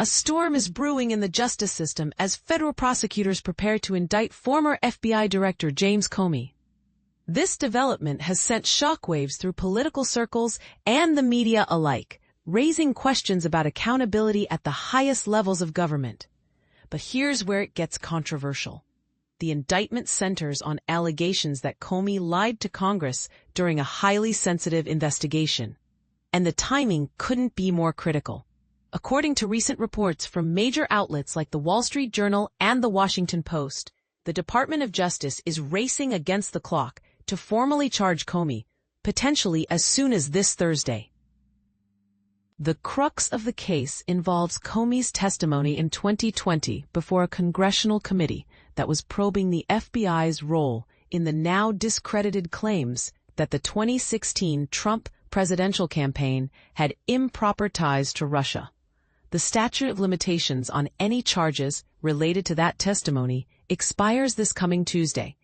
A storm is brewing in the justice system as federal prosecutors prepare to indict former FBI Director James Comey. This development has sent shockwaves through political circles and the media alike, raising questions about accountability at the highest levels of government. But here's where it gets controversial. The indictment centers on allegations that Comey lied to Congress during a highly sensitive investigation. And the timing couldn't be more critical. According to recent reports from major outlets like the Wall Street Journal and the Washington Post, the Department of Justice is racing against the clock to formally charge Comey, potentially as soon as this Thursday. The crux of the case involves Comey's testimony in 2020 before a congressional committee that was probing the FBI's role in the now discredited claims that the 2016 Trump presidential campaign had improper ties to Russia. The statute of limitations on any charges related to that testimony expires this coming Tuesday,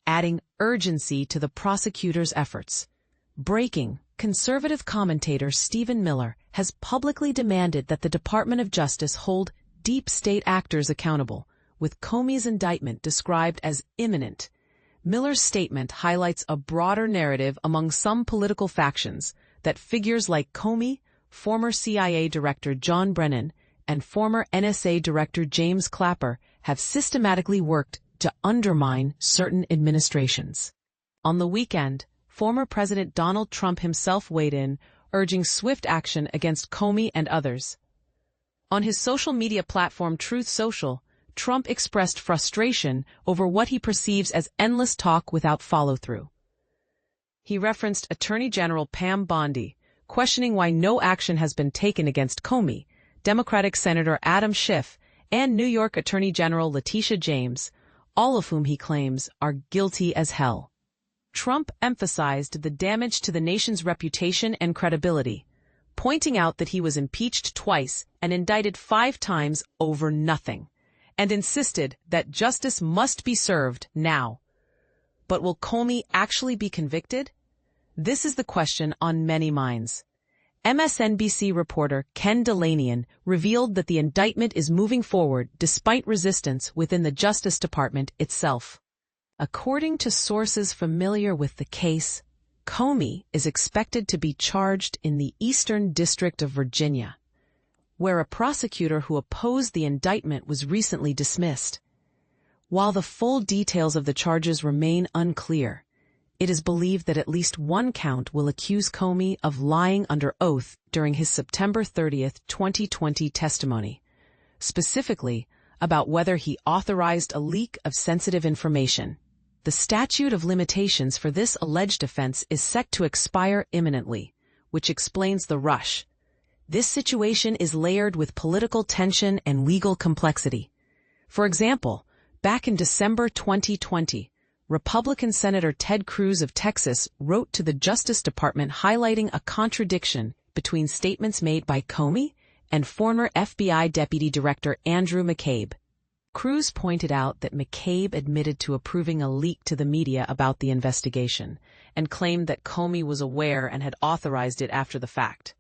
adding urgency to the prosecutor's efforts. Breaking, conservative commentator Stephen Miller has publicly demanded that the Department of Justice hold deep state actors accountable, with Comey's indictment described as imminent. Miller's statement highlights a broader narrative among some political factions that figures like Comey, former CIA Director John Brennan, and former NSA Director James Clapper have systematically worked to undermine certain administrations. On the weekend, former President Donald Trump himself weighed in, urging swift action against Comey and others. On his social media platform Truth Social, Trump expressed frustration over what he perceives as endless talk without follow-through. He referenced Attorney General Pam Bondi, questioning why no action has been taken against Comey, Democratic Senator Adam Schiff, and New York Attorney General Letitia James, all of whom he claims are guilty as hell. Trump emphasized the damage to the nation's reputation and credibility, pointing out that he was impeached twice and indicted 5 times over nothing, and insisted that justice must be served now. But will Comey actually be convicted? This is the question on many minds. MSNBC reporter Ken Delanian revealed that the indictment is moving forward despite resistance within the Justice Department itself. According to sources familiar with the case, Comey is expected to be charged in the Eastern District of Virginia, where a prosecutor who opposed the indictment was recently dismissed. While the full details of the charges remain unclear, it is believed that at least one count will accuse Comey of lying under oath during his September 30, 2020 testimony, specifically about whether he authorized a leak of sensitive information. The statute of limitations for this alleged offense is set to expire imminently, which explains the rush. This situation is layered with political tension and legal complexity. For example, back in December 2020, Republican Senator Ted Cruz of Texas wrote to the Justice Department highlighting a contradiction between statements made by Comey and former FBI Deputy Director Andrew McCabe. Cruz pointed out that McCabe admitted to approving a leak to the media about the investigation and claimed that Comey was aware and had authorized it after the fact.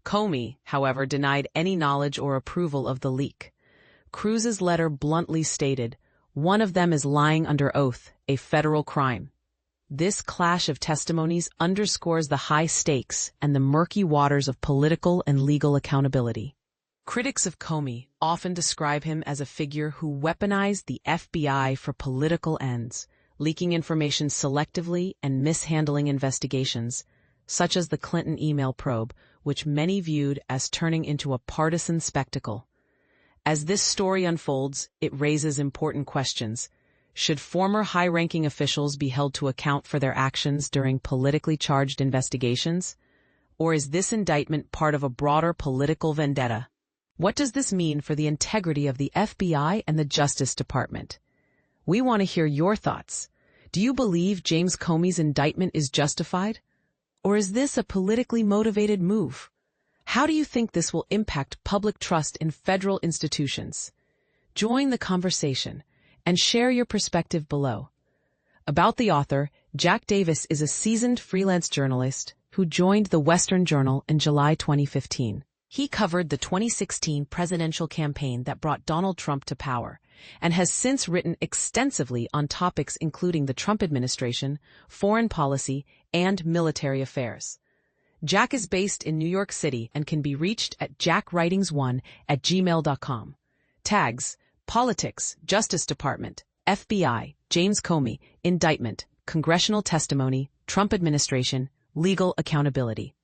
Comey, however, denied any knowledge or approval of the leak. Cruz's letter bluntly stated, "One of them is lying under oath, a federal crime." This clash of testimonies underscores the high stakes and the murky waters of political and legal accountability. Critics of Comey often describe him as a figure who weaponized the FBI for political ends, leaking information selectively and mishandling investigations, such as the Clinton email probe, which many viewed as turning into a partisan spectacle. As this story unfolds, it raises important questions. Should former high-ranking officials be held to account for their actions during politically charged investigations? Or is this indictment part of a broader political vendetta? What does this mean for the integrity of the FBI and the Justice Department? We want to hear your thoughts. Do you believe James Comey's indictment is justified? Or is this a politically motivated move? How do you think this will impact public trust in federal institutions? Join the conversation and share your perspective below. About the author, Jack Davis is a seasoned freelance journalist who joined the Western Journal in July 2015. He covered the 2016 presidential campaign that brought Donald Trump to power, and has since written extensively on topics including the Trump administration, foreign policy, and military affairs. Jack is based in New York City and can be reached at jackwritings1@gmail.com. Tags: Politics, Justice Department, FBI, James Comey, Indictment, Congressional Testimony, Trump Administration, Legal Accountability.